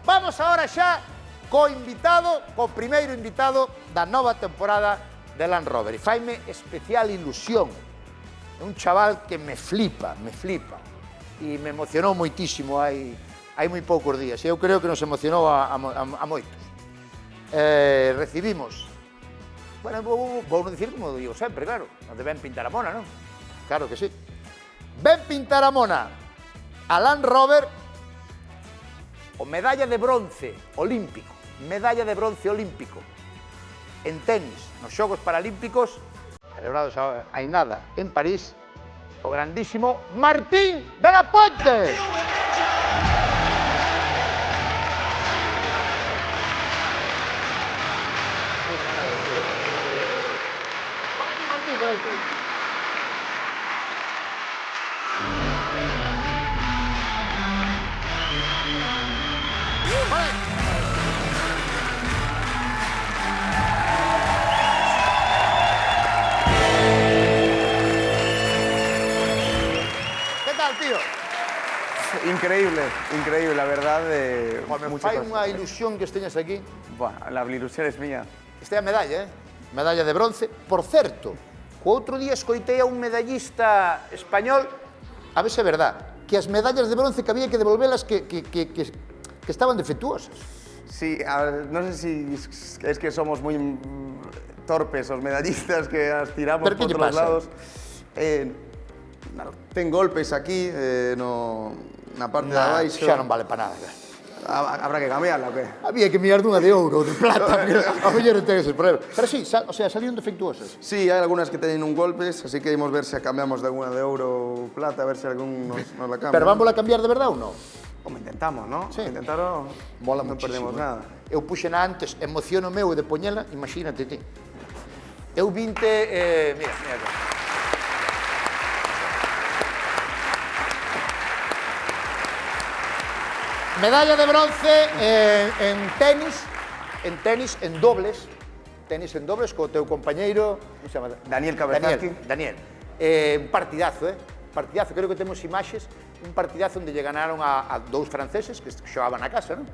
vamos ahora xa co primeiro invitado da nova temporada de Land Rover. E faime especial ilusión. É un chaval que me flipa. E me emocionou moitísimo hai moi poucos días. E eu creo que nos emocionou a moitos. Recibimos, bueno, vou dicir como digo sempre, claro, non de Ben Pintaramona, non? Claro que sí. Ben Pintaramona, a Land Rover, o medalla de bronce olímpico, en tenis, nos Xogos Paralímpicos, celebrados hai nada, en París, o grandísimo Martín de la Puente. Tío. Increíble, la verdad. Me fai unha ilusión que esteñas aquí. La ilusión es mía. Esta é a medalla, medalla de bronce. Por certo, o outro día escoitei a un medallista español, a ver se é verdad, que as medallas de bronce que había que devolvelas que estaban defectuosas. Sí, a ver, no sé si es que somos muy torpes os medallistas que as tiramos por todos lados. Ten golpes aquí, na parte de abaixo. Xa non vale para nada. Habrá que cambiarla, o qué? Había que mirar dunha de ouro ou de plata. A mellor non ten ese problema. Pero sí, o sea, salieron defectuosas. Sí, hai algunhas que teñen un golpes, así que imos ver se cambiamos de alguna de ouro ou plata, a ver se algún nos la cambia. Pero vamos a cambiar de verdade ou non? Como intentamos, ¿no? Sí. Intentarlo, mola non muchísimo. perdemos nada. Eu puxena antes, emociono meu de poñela, imagínate ti. Eu vinte, mira. Medalla de bronce en tenis, en dobles, co teu compañeiro, como se chama? Daniel Kawasaki. Daniel. Un partidazo, partidazo, creo que temos imaxes, un partidazo onde lle ganaron a dous franceses que xogaban na casa, non?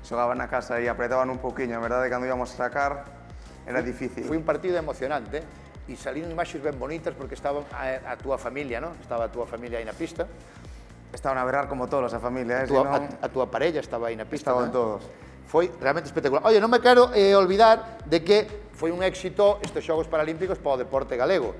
Xogaban na casa e apretaban un pouquiño, a verdade, cando íbamos a sacar era difícil. Foi un partido emocionante, e salíron imaxes ben bonitas porque estaba a túa familia, non? Estaba a túa familia aí na pista. Estaban a berrar como todos a familia, A túa parella estaba aí na pista. Estaban todos. Foi realmente espectacular. Oye, non me quero olvidar de que foi un éxito estes Xogos Paralímpicos para o deporte galego.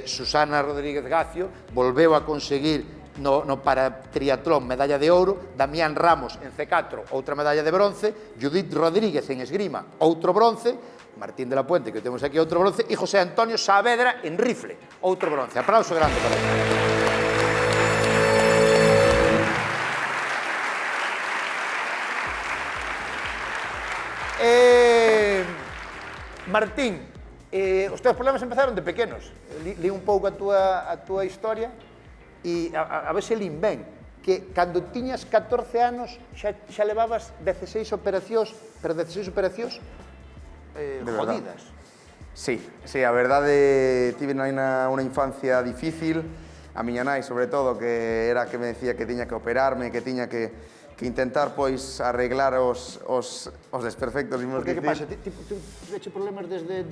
Susana Rodríguez Gacio volveu a conseguir no para triatlón medalla de ouro, Damián Ramos en C4 outra medalla de bronce, Judith Rodríguez en esgrima outro bronce, Martín de la Puente, que temos aquí outro bronce, e José Antonio Saavedra en rifle, outro bronce. Aplauso grande para ele. Martín, os teus problemas empezaron de pequenos. Li un pouco a túa historia e a ver se lin ben, que cando tiñas 14 anos xa levabas 16 operacións, pero 16 operacións jodidas. Sí, a verdade, tive unha infancia difícil, a miña nai, sobre todo, que era que me decía que tiña que operarme, que tiña que intentar, pois, arreglar os desperfectos. Por que pasa? Ti tiveche problemas desde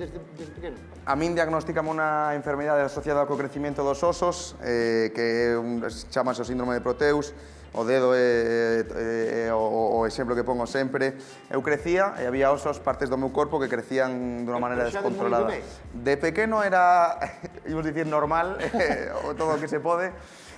pequeno? A min diagnosticame unha enfermidade asociada co crecimiento dos osos, que chamase o síndrome de Proteus. O dedo é o exemplo que pongo sempre. Eu crecía e había osos, partes do meu corpo, que crecían dunha maneira descontrolada. De pequeno era, ímos dicir, normal, todo o que se pode.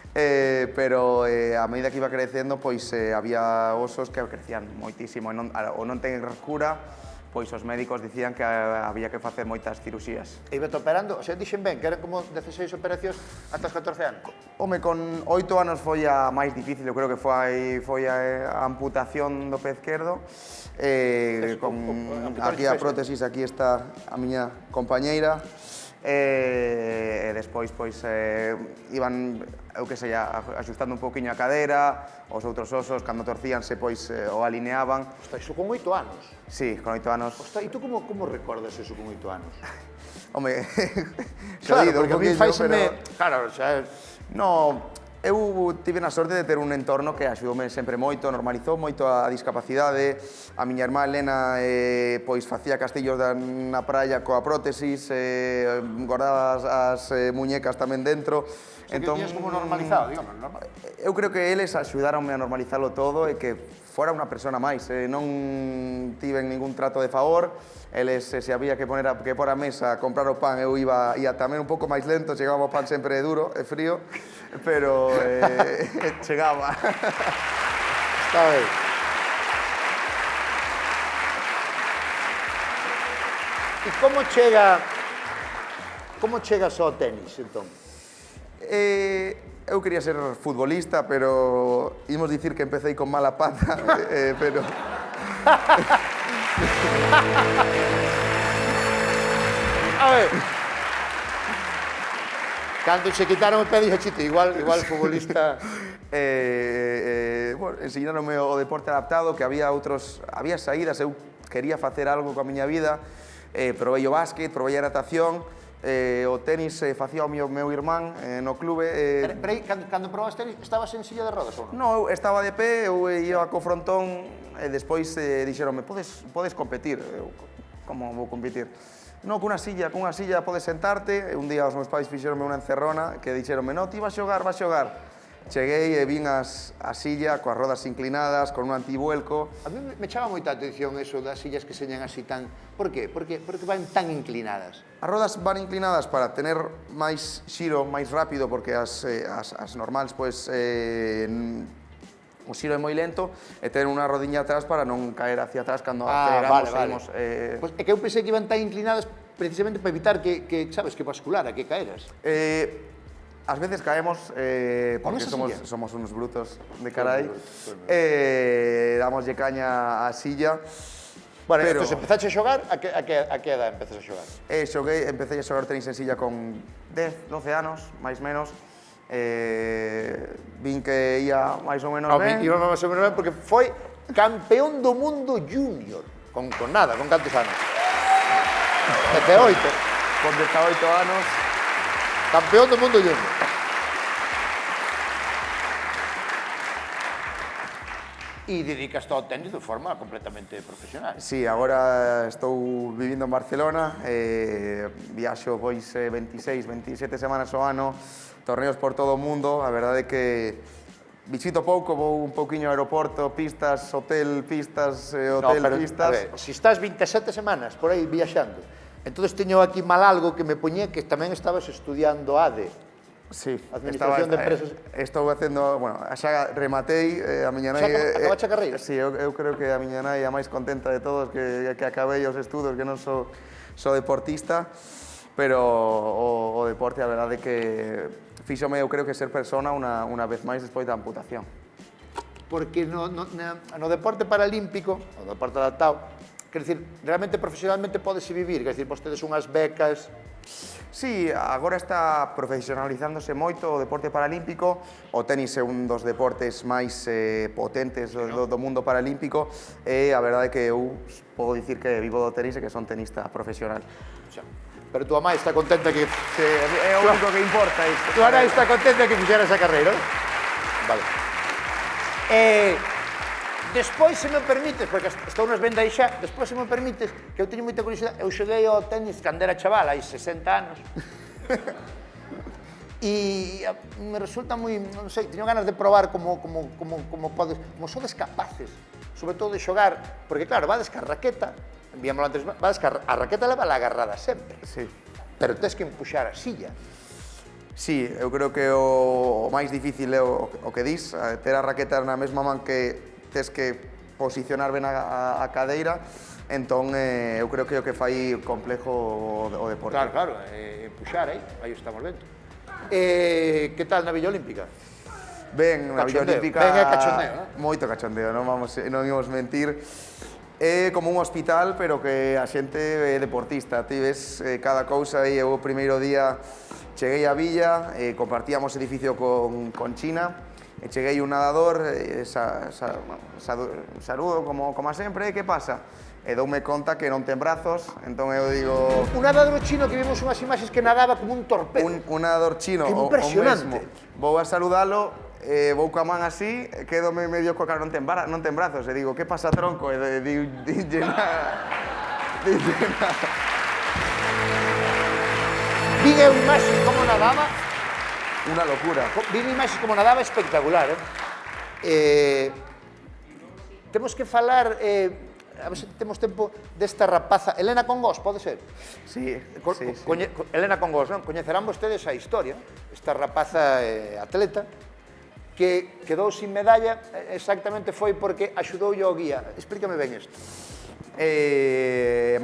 Pero a medida que iba crecendo, pois había osos que crecían moitísimo ou non ten cura, pois os médicos dicían que había que facer moitas cirurxías. E iba-te operando? O sea, dixen ben que eran como 16 operacións ata os 14 anos? Home, con 8 anos foi a máis difícil, eu creo que foi a amputación do pé esquerdo. Aquí a prótesis, aquí está a miña compañeira. E despois, pois, iban, eu que sei, axustando un pouquiño a cadera, os outros osos, cando torcíanse, pois, o alineaban. Ostras, iso con 8 anos? Sí, con 8 anos. Ostras, e tú como recordas eso con 8 anos? Home, claro, porque a mí faiseme... Claro, o sea... No, Eu tive na sorte de ter un entorno que axudoume sempre moito, normalizou moito a discapacidade. A miña irmá Elena pois facía castillos na praia coa prótesis, guardaba as muñecas tamén dentro. Entón, tiñes como normalizado, digamos, normal. Eu creo que eles axudaronme a normalizalo todo e que fora unha persona máis. Non tiven ningún trato de favor. Eles, se había que pôr a mesa, comprar o pan, eu ia tamén un pouco máis lento, chegaba o pan sempre duro e frío, pero chegaba. Está ben. E como chegas ao tenis, entón? Eu quería ser futbolista, pero imos dicir que empecé con mala pata, pero... A ver. Cando se quitaron o pé, dixete, igual futbolista... Bueno, ensiñaronme o deporte adaptado, que había saídas, eu quería facer algo coa miña vida, provei o básquet, provei a natación, o tenis facía o meu irmán no clube. Pero aí, cando probas tenis, estabas en silla de rodas ou non? Non, eu estaba de pé, eu ia co frontón, e despois dixeronme, podes competir. Eu, como vou competir? Non, cunha silla podes sentarte. Un día os meus pais fixeronme unha encerrona que dixeronme, non, ti vas xogar. Cheguei e vin a silla coas rodas inclinadas, con un antivuelco. A mí me chama moita atención eso das sillas que señan así tan... Por qué? Porque van tan inclinadas. As rodas van inclinadas para tener máis xiro, máis rápido, porque as normales, pois, o xiro é moi lento, e ter unha rodiña atrás para non caer hacia atrás cando aceleramos. Vale. Pois é que eu pensei que iban tan inclinadas precisamente para evitar que sabes, que basculara, que caeras. Ás veces caemos, porque somos unos brutos de carai, damoslle caña á silla. Bueno, pero... entón, empezaste a xogar, a que edad empezas a xogar? Empecé a xogar tenis en silla con 10, 12 anos, máis menos. Vin que ia máis ou menos ben. Iba máis ou menos ben, porque foi campeón do mundo junior. Con nada, con cantos anos? 18. Con 18 anos. Campeón do mundo junior. E dedicaste ao tenis de forma completamente profesional. Sí, agora estou vivindo en Barcelona, viaxo pois 26, 27 semanas ao ano, torneos por todo o mundo. A verdade é que visito pouco, vou un pouquiño ao aeroporto, pistas, hotel, pistas, pistas. A ver, se estás 27 semanas por aí viaxando, entonces teño aquí mal algo que me poñé que tamén estabas estudiando ADE. Sí, Administración de empresas. Estou facendo, bueno, xa rematei, a miña nai... Acabaste a carreira? Sí, eu creo que a miña nai é a máis contenta de todos que acabei os estudos, que non sou deportista, pero o deporte, a verdade é que fíxome, eu creo que ser persona unha vez máis despois da amputación. Porque no deporte paralímpico, o deporte adaptado, quer dicir, realmente profesionalmente podese vivir, quer dicir, vos tedes unhas becas... Sí, agora está profesionalizándose moito o deporte paralímpico. O tenis é un dos deportes máis potentes do mundo paralímpico e a verdade é que eu podo dicir que vivo do tenis e que son tenista profesional. Pero tua mãe está contenta que... Sí, é o único que importa isto. Tua nai está contenta que fixera esa carreira, non? Vale. Despois, se me permites, porque estou nos vendo aí xa, despois, se me permites, que eu teño moita curiosidade, eu xoguei ao tenis cando era chaval, hai 60 anos, e me resulta moi, non sei, teño ganas de probar como sodes capaces, sobre todo de xogar, porque claro, vades ca raqueta, enviámoslo antes, vades ca a raqueta leva la agarrada sempre, sí, pero tens que empuxar a silla. Sí, eu creo que o máis difícil é o que dis, ter a raqueta na mesma man que tes que posicionar ben a cadeira, entón eu creo que é o que fai complejo o deporte. Claro, empuxar, aí estamos vendo. Que tal na Villa Olímpica? Ben, na Villa Olímpica... Ben, é cachondeo, Moito cachondeo, non imos mentir. É como un hospital, pero que a xente é deportista. Ti ves cada cousa aí. Eu o primeiro día cheguei á villa, compartíamos edificio con China, e cheguei un nadador, saludo como sempre, que pasa? E doume conta que non ten brazos, entón eu digo... Un nadador chino que vimos unhas imaxes que nadaba como un torpedo. Un nadador chino, que o impresionante. mesmo. Vou a saludalo, vou coa man así, quedome medio coa cara, non ten brazos, e digo, que pasa, tronco? E dinlle nada. Vin imaxes como nadaba. Unha locura. Vin imaxes como nadaba espectacular, Temos que falar, a ver se temos tempo, desta rapaza, Helena Congós, pode ser? Sí. Helena Congós, non? Coñecerán vostedes a historia, esta rapaza atleta, que quedou sin medalla, exactamente foi porque axudoulle ao guía. Explícame ben isto.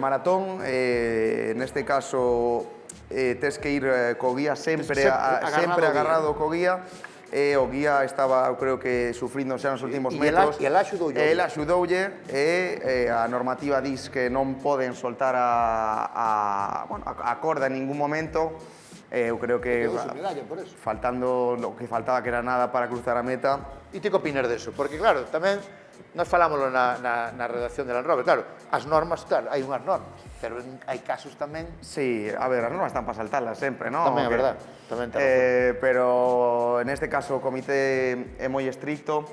Maratón, neste caso, tes que ir co guía sempre agarrado co guía. O guía estaba, eu creo que, sufrindo xa nos últimos metros. E ela axudoulle. Ela axudoulle e a normativa dis que non poden soltar a corda en ningún momento. Eu creo que, faltando o que faltaba, que era nada para cruzar a meta. E ti que opinas deso? Porque, claro, tamén nós falámoslo na redacción de Land Rover, claro, as normas, claro, hai unhas normas, pero hai casos tamén... Sí, a ver, as normas están para saltarlas sempre, non? Tamén é verdad, tamén ten razón. Pero, neste caso, o comité é moi estricto.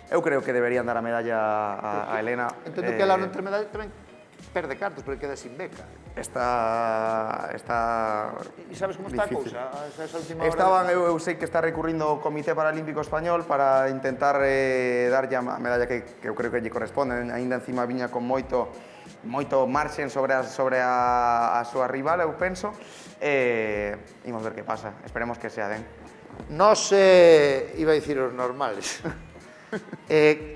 Eu creo que deberían dar a medalla a Helena. Entendo que ela non ter medalla tamén perde cartos, porque queda sin beca. Está... E sabes como está a cousa? Eu sei que está recurrindo o Comité Paralímpico Español para intentar darlle a medalla que eu creo que lle corresponde. Ainda encima viña con moito marxen sobre a súa rival, eu penso. Imos ver que pasa. Esperemos que sea den. Nos, iba a dicir os normales.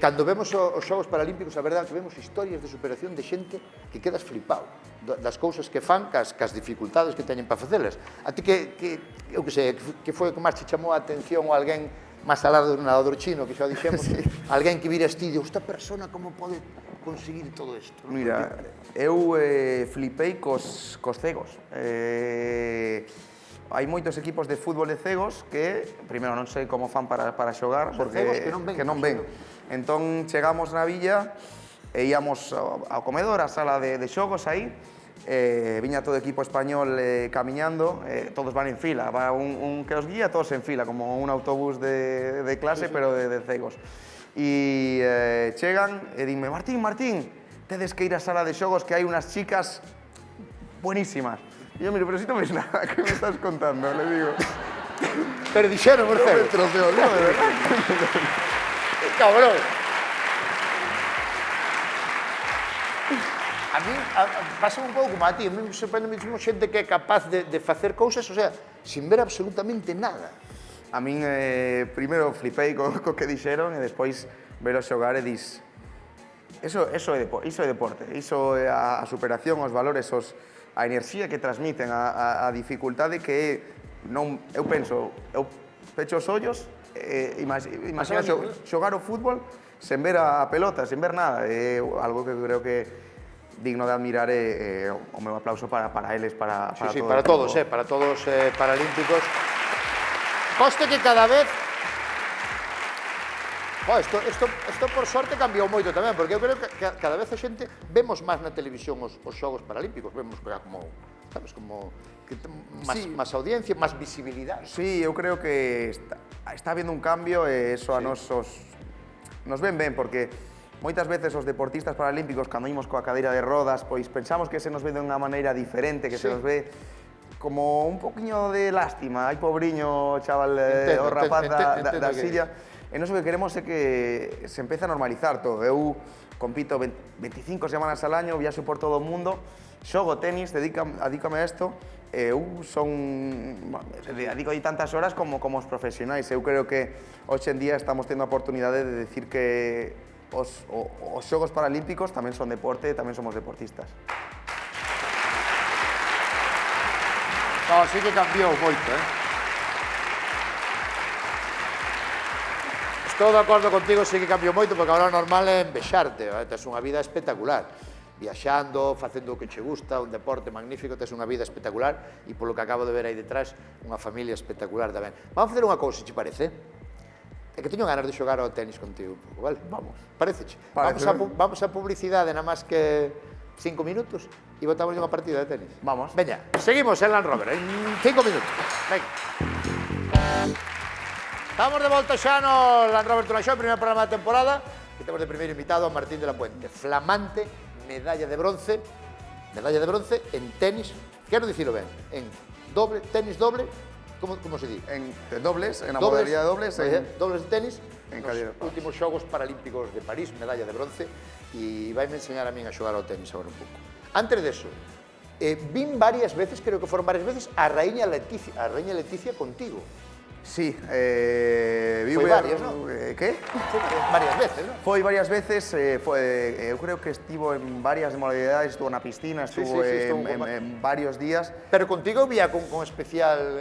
Cando vemos os Xogos Paralímpicos, a verdade que vemos historias de superación de xente que quedas flipado das cousas que fan, cas dificultades que teñen para facelas. A ti eu que sei, que foi o que máis te chamou a atención ou alguén máis alá do nadador chino, que xa dixemos, alguén que vira ti e esta persona como pode conseguir todo isto? Mira, eu flipei cos cegos. Hai moitos equipos de fútbol de cegos que, primeiro, non sei como fan para xogar, porque que non ven. Entón, chegamos na villa e íamos ao comedor, á sala de xogos aí, viña todo o equipo español camiñando, todos van en fila, va un que os guía, todos en fila, como un autobús de clase, pero de cegos. E chegan e dime, Martín, tedes que ir á sala de xogos que hai unhas chicas buenísimas. E eu, mire, pero si non ves nada, que me estás contando? Le digo... Pero dixeron, por cero. No me troceo, no, de verdad. Cabrón. A mí pasa un pouco como a ti, a mí me sorprende muchísimo xente que é capaz de facer cousas, o sea, sin ver absolutamente nada. A min, primeiro, flipei co que dixeron e despois velo xogar e dis... Iso é deporte, iso é a superación, os valores, a enerxía que transmiten, a dificultade que non... Eu penso, eu pecho os ollos, imagina xogar o fútbol sen ver a pelota, sen ver nada. É algo que creo que digno de admirar e o meu aplauso para eles, para todos. Sí, para todos paralímpicos. Coste que cada vez... Isto por sorte cambiou moito tamén, porque eu creo que cada vez a xente vemos máis na televisión os Xogos Paralímpicos, vemos como, sabes, como máis audiencia, máis visibilidade. Sí, eu creo que está habendo un cambio e eso a nos ven ben, porque moitas veces os deportistas paralímpicos, cando imos coa cadeira de rodas, pois pensamos que se nos ve de unha maneira diferente, que se nos ve como un poquinho de lástima. Ai, pobriño, chaval, o rapaz da silla. E nós o que queremos é que se empece a normalizar todo. Eu compito 25 semanas al año, viaxo por todo o mundo, xogo tenis, dedícame a isto, eu dedico aí tantas horas como os profesionais. Eu creo que hoxe en día estamos tendo a oportunidade de decir que os Xogos Paralímpicos tamén son deporte, tamén somos deportistas. No, sí que cambiou moito, Estou de acordo contigo, sí que cambiou moito, porque agora o normal é envexarte, tes unha vida espectacular. Viaxando, facendo o que che gusta, un deporte magnífico, tes unha vida espectacular e polo que acabo de ver aí detrás, unha familia espectacular tamén. Vamos facer unha cousa, se che parece? É que teño ganas de xogar ao tenis contigo un pouco, vale? Vamos. Pareceche? Parece. Vamos a publicidade, nada máis que 5 minutos, e botamos unha partida de tenis. Vamos. Veña, seguimos en Land Rover, en 5 minutos. Venga. Estamos de volta xa no Land Rover Tonight Show, primeiro programa da temporada, que temos de primeiro invitado a Martín de la Puente, flamante medalla de bronce en tenis, quero dicilo ben, en doble, tenis doble, como se di? En dobles, en a modalidade de dobles. Dobles de tenis, en nos últimos Xogos Paralímpicos de París, medalla de bronce, e vaime enseñar a min a xogar ao tenis agora un pouco. Antes deso, vin varias veces, creo que foron varias veces, a Raíña Leticia contigo. Sí, vi varias, ¿no? ¿Qué? Varias veces, ¿no? Foi varias veces, eu creo que estivo en varias modalidades, estuvo na piscina, estuvo en varios días. Pero contigo vía con especial,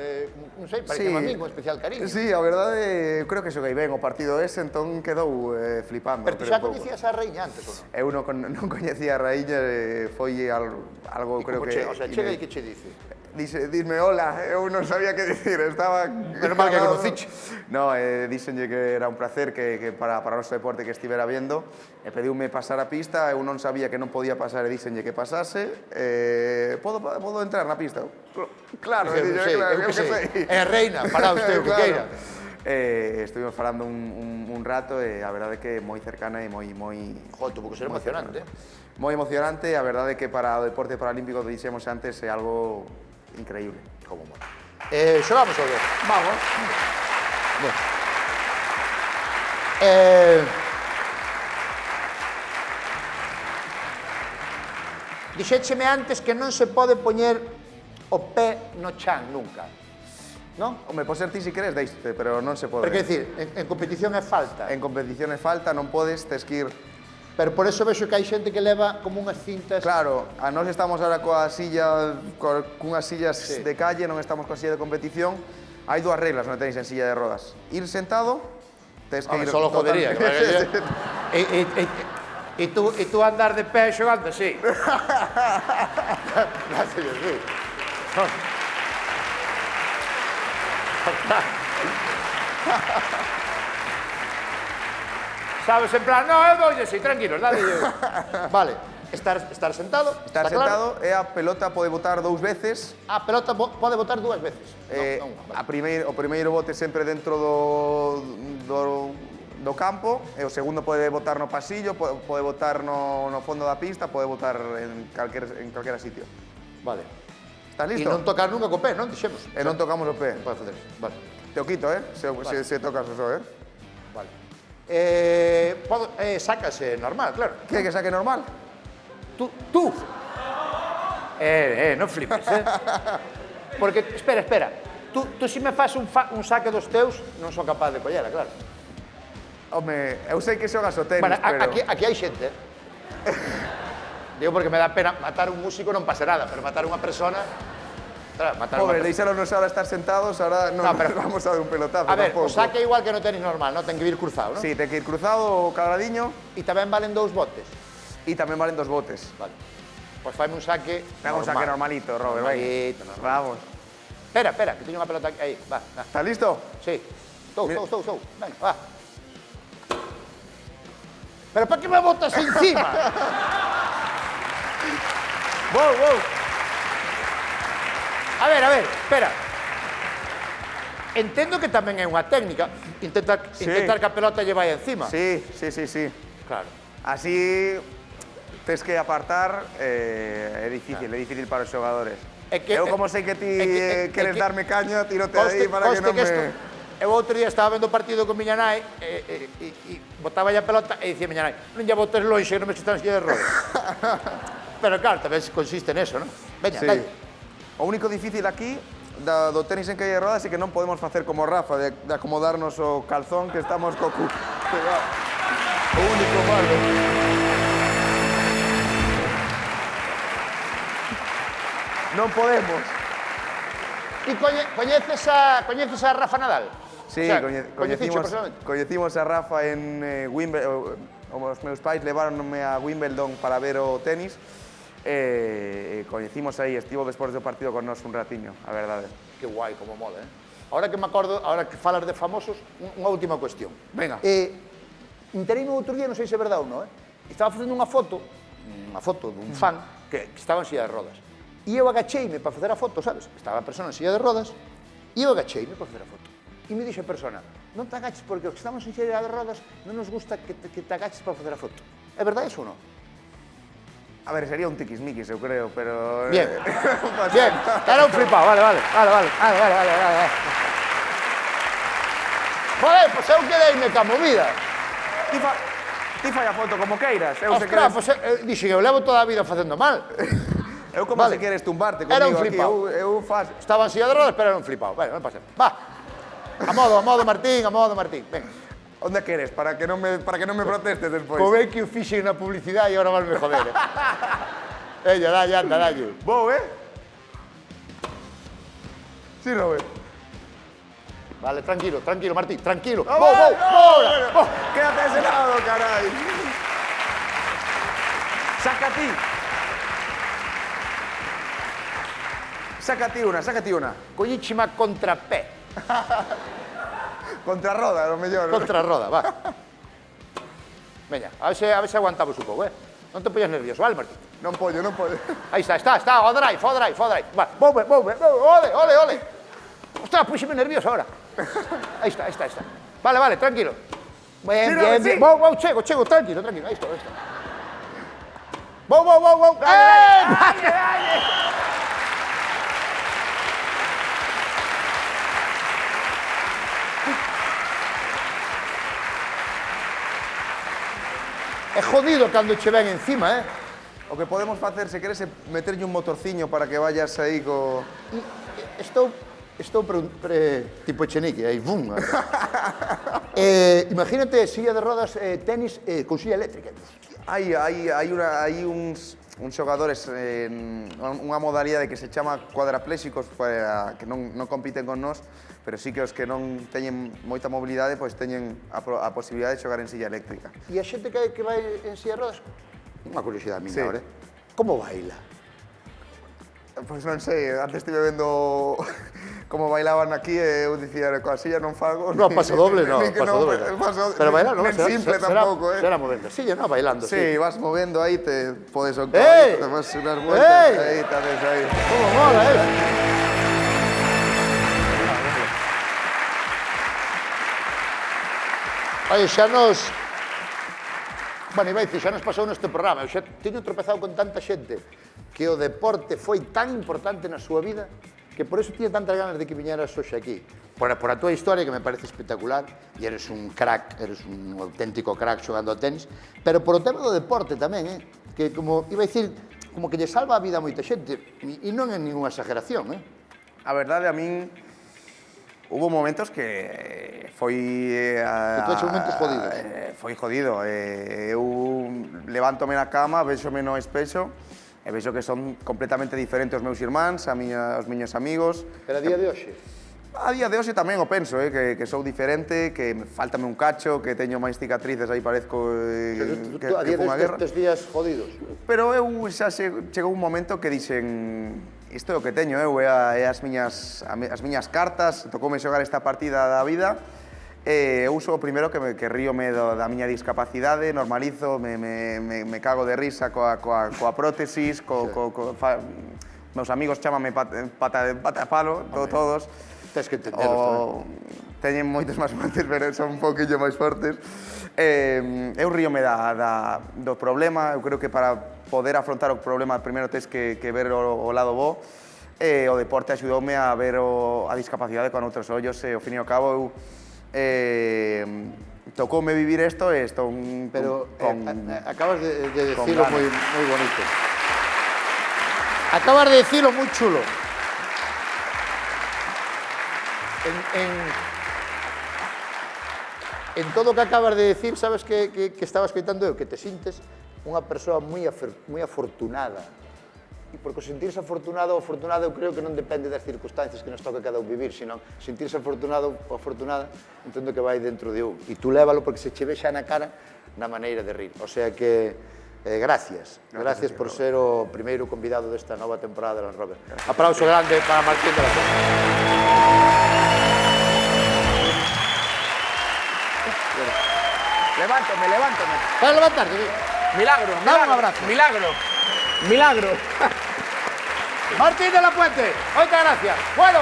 non sei, parece a mí, con especial cariño. Sí, a verdade, eu creo que xoguei ben o partido ese, entón quedou flipando. Pero ti xa coñecías a Raíña antes, ou non? Eu non coñecía a Raíña, foi algo, creo que... O sea, chega e que che dice? Dime hola, eu non sabía que dicir, estaba... Menos mal que conociche. No, díxenlle que era un placer que para o noso deporte que estivera viendo, e pediume pasar a pista, eu non sabía que non podía pasar, e díxenlle que pasase, podo entrar na pista? Claro, eu que sei. É reina, para usted o que queira. Estuvimos falando un rato e a verdade que moi cercana e moi... Joder, tuvo que ser emocionante. Moi emocionante, a verdade que para o deporte paralímpico, dixemos antes, é algo increíble. Como mola. Xogamos o ver. Vamos. Bueno. Dixécheme antes que non se pode poñer o pé no chan nunca, non? Home, por ser ti si queres, deixte, pero non se pode. Pero que dicir, en competición é falta. En competición é falta, non podes, tes que ir... Pero por eso vexo que hai xente que leva como unhas cintas... Claro, a nós estamos ahora coa silla, cunhas sillas de calle, non estamos coa silla de competición. Hai dúas reglas no tenis en silla de rodas. Ir sentado, tes que ir... Solo jodería. E tú andar de pé xogando así. Gracias, Dios mío. Sabes, en plan, no, eu doulle así, tranquilos, dale. Vale, estar sentado, estar sentado e a pelota pode botar 2 veces. A pelota pode botar 2 veces? Non, vale. O primeiro bote sempre dentro do campo, e o segundo pode botar no pasillo, pode botar no fondo da pista, pode botar en calquera sitio. Vale. Estás listo? E non tocar nunca co pé, non? Dixemos. E non tocamos o pé. Pode facer, vale. Te o quito, se tocas o so, Vale. Sácase normal, claro. Que é que saque normal? Tú. Non flipes, Porque, espera. Tú si me fas un saque dos teus, non son capaz de collera, claro. Home, eu sei que xogas o tenis, bueno, pero... Aquí hai xente, Digo porque me dá pena matar un músico non pasa nada, pero matar unha persona... Pobre, deixáronos ahora estar sentados, ahora non vamos a dar un pelotazo. A ver, o saque igual que no tenis normal, non? Ten que ir cruzado, non? Sí, ten que ir cruzado o cadradiño. E tamén valen 2 botes? E tamén valen 2 botes. Vale. Pois faime un saque normal. Un saque normalito, Robert, vai. Vamos. Espera, que teño unha pelota aí. Va. Está listo? Sí. Estou. Venga, va. Pero para que me botas encima? Wow. A ver, espera. Entendo que tamén é unha técnica intentar que a pelota lle vai encima. Sí. Claro. Así tes que apartar, é difícil para os xogadores. Eu como sei que ti queres darme caña, tírote aí para que non me... Eu outro día estaba vendo o partido con miña nai e botaba a pelota e dicía miña nai, non lle botes lonxe, non me están silla de rodas. Pero claro, tamén consiste neso, non? Veña, dale. O único difícil aquí do tenis en calle de rodas é que non podemos facer como Rafa, de acomodarnos o calzón que estamos co cu. O único malo. Non podemos. E coñeces a Rafa Nadal? Sí, coñecimos a Rafa en Wimbledon. Os meus pais leváronme a Wimbledon para ver o tenis. Coñecimos aí, estivo despois do partido con nós un ratiño, a verdade. Que guai, como mola, ahora que me acordo, ahora que falas de famosos, unha última cuestión. Venga. Entereime outro día, non sei se é verdade ou non, estaba facendo unha foto dun fan que estaba en silla de rodas. E eu agacheime para facer a foto, sabes? Estaba a persona en silla de rodas, e eu agacheime para facer a foto. E me dixe a persona, non te agaches porque os que estamos en silla de rodas non nos gusta que te agaches para facer a foto. É verdade iso ou non? A ver, sería un tiquismiquis, eu creo, pero... Bien, bien, era un flipado, vale. Joder, pois eu quedeime ca movida. Ti fai a foto como queiras. Ostras, pois dixen, eu levo toda a vida facendo mal. Eu como se queres tumbarte Era un comigo aquí, flipado. eu faz... Estaba en silla de rodas, pero era un flipado. Bueno, non pasa. Va, a modo Martín, Venga. Onde queres? Para que non me protestes despois. Como ve que eu fixe na publicidade e agora vas me joder. Ella, dalle. Vou, Sí, Robert. Vale, tranquilo, Martín, tranquilo. Oh, Vou. Quédate a ese lado, carai. Sácate una. Coñíchima contra pé. Contra roda, lo mellor. Contra roda, va. Veña, a ver se aguantamos un pouco, Non te poñas nervioso, vale, Martín? Non pollo. Aí está, ao drive. Va, vou, ole. Ostras, puxeme nervioso ahora. Aí está. Vale, tranquilo. Bien. Vou, chego, tranquilo. Aí está. Vou. Dale. É jodido cando che ven encima, O que podemos facer, se queres, é meterlle un motorciño para que vayas aí co... Estou tipo Echenique, aí, bum. Imagínate silla de rodas, tenis con silla eléctrica. Hai uns xogadores, unha modalidade que se chama cuadraplésicos, que non compiten con nós, pero sí que os que non teñen moita mobilidade, pois teñen a posibilidade de xogar en silla eléctrica. E a xente que vai en silla de rodas, unha curiosidade miña, ahora, como baila? Pois non sei, antes estive vendo como bailaban aquí e eu dicía, coa silla non fago... Non, pasodoble non. Pero bailar non, nen simple tampouco, será movendo. Silla, non, bailando, sí, vas movendo aí, te podes o ¡Ey! te vas unas vueltas, aí, tades aí. Como mola, Oye, xa nos... Bueno, iba a dicir, xa nos pasou neste programa. Eu xa teño tropezado con tanta xente que o deporte foi tan importante na súa vida que por eso tiña tantas ganas de que viñeras hoxe aquí. Por a túa historia, que me parece espectacular, e eres un crack, eres un auténtico crack xogando ao tenis, pero por o tema do deporte tamén, que como iba a dicir, como que lle salva a vida a moita xente, e non é ninguna exageración, A verdade, a min... Hubo momentos que foi... Que tu eches momentos jodidos. Foi jodido. Eu levántome na cama, véxome no espexo, e vexo que son completamente diferentes os meus irmáns, os miños amigos. Pero a día de hoxe? A día de hoxe tamén o penso, que sou diferente, que faltame un cacho, que teño máis cicatrices, aí parezco que fun a guerra. A día destes días jodidos? Pero eu xa chegou un momento que dixen... Isto é o que teño eu, as miñas cartas, tocoume xogar esta partida da vida, eu sou o primeiro que ríome da miña discapacidade, normalizo, me cago de risa coa prótesis, meus amigos chámame pata de palo, todos. Tens que entenderlos tamén. Teñen moitos máis fortes, pero son un poquillo máis fortes. Eu ríome do problema, eu creo que para poder afrontar o problema, primeiro tens que ver o lado bo, o deporte axudoume a ver a discapacidade con outros ollos, e ao fin e ao cabo eu tocoume vivir isto e estou Pero acabas de decirlo moi bonito. Acabas de decirlo moi chulo. En todo o que acabas de decir, sabes que estaba escoitando eu? Que te sintes unha persoa moi afortunada. E porque sentirse afortunado ou afortunada eu creo que non depende das circunstancias que nos toca cada un vivir, senón sentirse afortunado ou afortunada entendo que vai dentro de un. E tú lévalo porque se che ve xa na cara na maneira de rir. O sea que, gracias. Gracias por ser o primeiro convidado desta nova temporada de Land Rover. Aplauso grande para Martín de la Cosa. Levántame. Para levantarte, sí. Milagro. Dame un abrazo. Milagro. Martín de la Puente, muchas gracias. Bueno,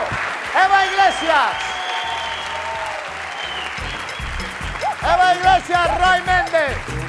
Eva Iglesias. Eva Iglesias, Roy Méndez.